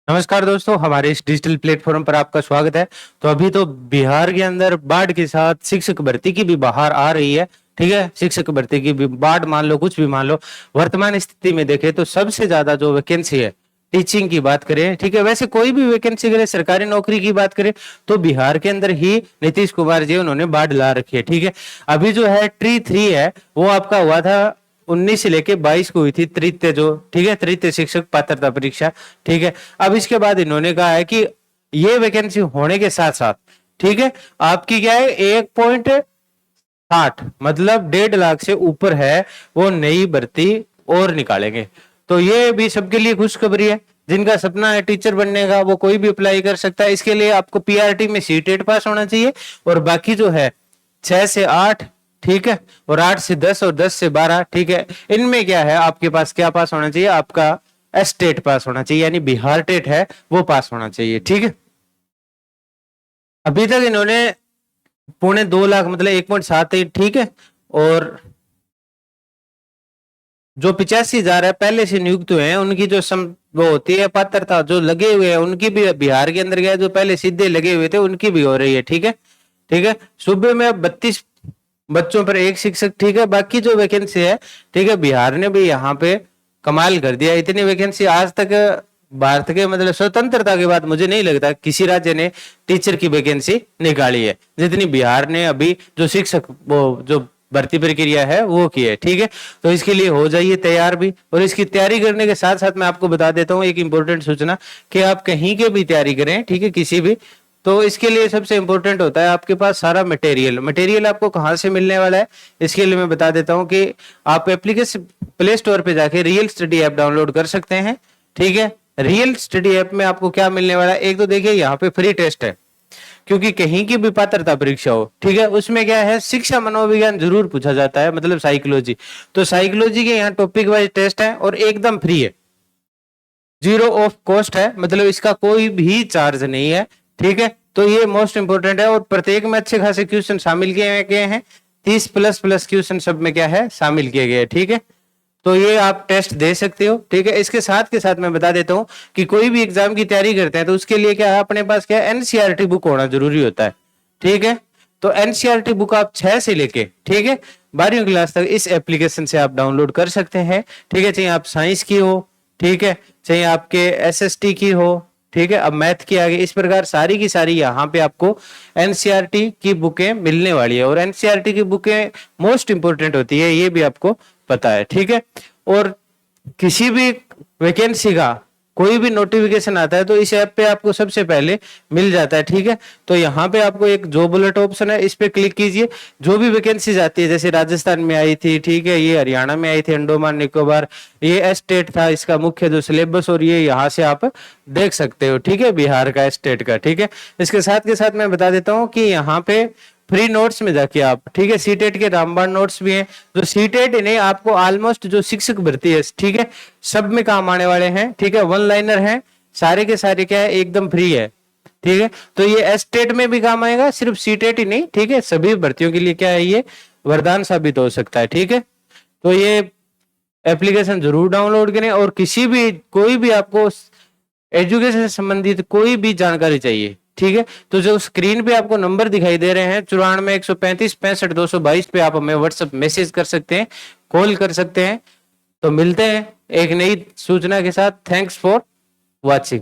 नमस्कार दोस्तों, हमारे इस डिजिटल प्लेटफॉर्म पर आपका स्वागत है। तो अभी तो बिहार के अंदर बाढ़ के साथ शिक्षक भर्ती की भी बहार आ रही है। ठीक है, शिक्षक भर्ती की भी बाढ़ मान लो, कुछ भी मान लो। वर्तमान स्थिति में देखें तो सबसे ज्यादा जो वैकेंसी है टीचिंग की बात करें, ठीक है, वैसे कोई भी वैकेंसी करें, सरकारी नौकरी की बात करें तो बिहार के अंदर ही नीतीश कुमार जी उन्होंने बाढ़ ला रखी है। ठीक है, अभी जो है ट्री 3 है वो आपका हुआ था 19 से लेके 22 को हुई थी तृतीय, जो ठीक है तृतीय शिक्षक पात्रता परीक्षा। ठीक है, अब इसके बाद इन्होंने कहा है कि ये वैकेंसी होने के साथ साथ, ठीक है, आपकी क्या है 1.60 मतलब 1.5 लाख से ऊपर है वो नई भर्ती और निकालेंगे। तो ये भी सबके लिए खुशखबरी है। जिनका सपना है टीचर बनने का वो कोई भी अप्लाई कर सकता है। इसके लिए आपको पीआरटी में सीटेट पास होना चाहिए और बाकी जो है 6 से 8, ठीक है, और 8 से 10 और 10 से 12, ठीक है, इनमें क्या है आपके पास क्या पास होना चाहिए, आपका एस्टेट पास होना चाहिए, यानी बिहार टेट है वो पास होना चाहिए। ठीक है, अभी तक इन्होंने 2.25 लाख मतलब 1.7, ठीक है, और जो 85,000 है पहले से नियुक्त हुए हैं उनकी जो वो होती है पात्रता, जो लगे हुए हैं उनकी भी बिहार के अंदर गया, जो पहले सीधे लगे हुए थे उनकी भी हो रही है। ठीक है, ठीक है, सूबे में 32 बच्चों पर एक शिक्षक। ठीक है, बाकी जो वैकेंसी है, ठीक है, बिहार ने भी यहाँ पे कमाल कर दिया। इतनी वैकेंसी आज तक भारत के मतलब स्वतंत्रता के बाद मुझे नहीं लगता किसी राज्य ने टीचर की वैकेंसी निकाली है जितनी बिहार ने अभी जो शिक्षक वो जो भर्ती प्रक्रिया है वो की है। ठीक है, तो इसके लिए हो जाइए तैयार भी। और इसकी तैयारी करने के साथ साथ मैं आपको बता देता हूँ एक इंपॉर्टेंट सूचना कि आप कहीं के भी तैयारी करें, ठीक है, किसी भी, तो इसके लिए सबसे इंपॉर्टेंट होता है आपके पास सारा मटेरियल आपको कहाँ से मिलने वाला है। इसके लिए मैं बता देता हूँ कि आप एप्लीकेशन प्ले स्टोर पे जाके रियल स्टडी ऐप डाउनलोड कर सकते हैं। ठीक है, रियल स्टडी ऐप में आपको क्या मिलने वाला है, एक तो देखिए यहाँ पे फ्री टेस्ट है, क्योंकि कहीं की भी पात्रता परीक्षा हो, ठीक है, उसमें क्या है शिक्षा मनोविज्ञान जरूर पूछा जाता है, मतलब साइकोलॉजी। तो साइकोलॉजी के यहाँ टॉपिक वाइज टेस्ट है और एकदम फ्री है, 0 ऑफ कॉस्ट है, मतलब इसका कोई भी चार्ज नहीं है। ठीक है, तो ये मोस्ट इंपोर्टेंट है और प्रत्येक में अच्छे खासे क्वेश्चन शामिल किए गए हैं। 30++ क्वेश्चन सब में क्या है शामिल किए गए। ठीक है, तो ये आप टेस्ट दे सकते हो। ठीक है, इसके साथ के साथ मैं बता देता हूँ कि कोई भी एग्जाम की तैयारी करते हैं तो उसके लिए क्या है अपने पास क्या है एनसीईआरटी बुक होना जरूरी होता है। ठीक है, तो एनसीईआरटी बुक आप 6 से लेके, ठीक है, 12वीं क्लास तक इस एप्लीकेशन से आप डाउनलोड कर सकते हैं। ठीक है, चाहे आप साइंस की हो, ठीक है, चाहे आपके एसएसटी की हो, ठीक है, अब मैथ की आगे, इस प्रकार सारी की सारी यहाँ पे आपको एनसीईआरटी की बुकें मिलने वाली है। और एनसीईआरटी की बुकें मोस्ट इंपोर्टेंट होती है, ये भी आपको पता है। ठीक है, और किसी भी वैकेंसी का कोई भी नोटिफिकेशन आता है तो इस ऐप पे आपको सबसे पहले मिल जाता है। ठीक है, तो यहाँ पे आपको एक जॉब अलर्ट ऑप्शन है, इस पे क्लिक कीजिए। जो भी वैकेंसीज आती है, जैसे राजस्थान में आई थी, ठीक है, ये हरियाणा में आई थी, अंडोमान निकोबार, ये एस्टेट था इसका मुख्य जो सिलेबस, और ये यहाँ से आप देख सकते हो। ठीक है, बिहार का एस्टेट का। ठीक है, इसके साथ के साथ मैं बता देता हूँ कि यहाँ पे फ्री नोट्स में जाके आप, ठीक है, सीटेट के रामबाण नोट्स भी हैं, जो सीटेट नहीं आपको ऑलमोस्ट जो शिक्षक भर्ती है, ठीक है, सब में काम आने वाले हैं। ठीक है, 1 लाइनर हैं सारे के सारे, क्या है एकदम फ्री है। ठीक है, तो ये एस्टेट में भी काम आएगा, सिर्फ सीटेट ही नहीं, ठीक है, सभी भर्तियों के लिए क्या है ये वरदान साबित हो सकता है। ठीक है, तो ये एप्लीकेशन जरूर डाउनलोड करें और किसी भी कोई भी आपको एजुकेशन से संबंधित कोई भी जानकारी चाहिए, ठीक है, तो जो स्क्रीन पे आपको नंबर दिखाई दे रहे हैं 94 135 65 222 पे आप हमें व्हाट्सएप मैसेज कर सकते हैं, कॉल कर सकते हैं। तो मिलते हैं एक नई सूचना के साथ। Thanks for watching.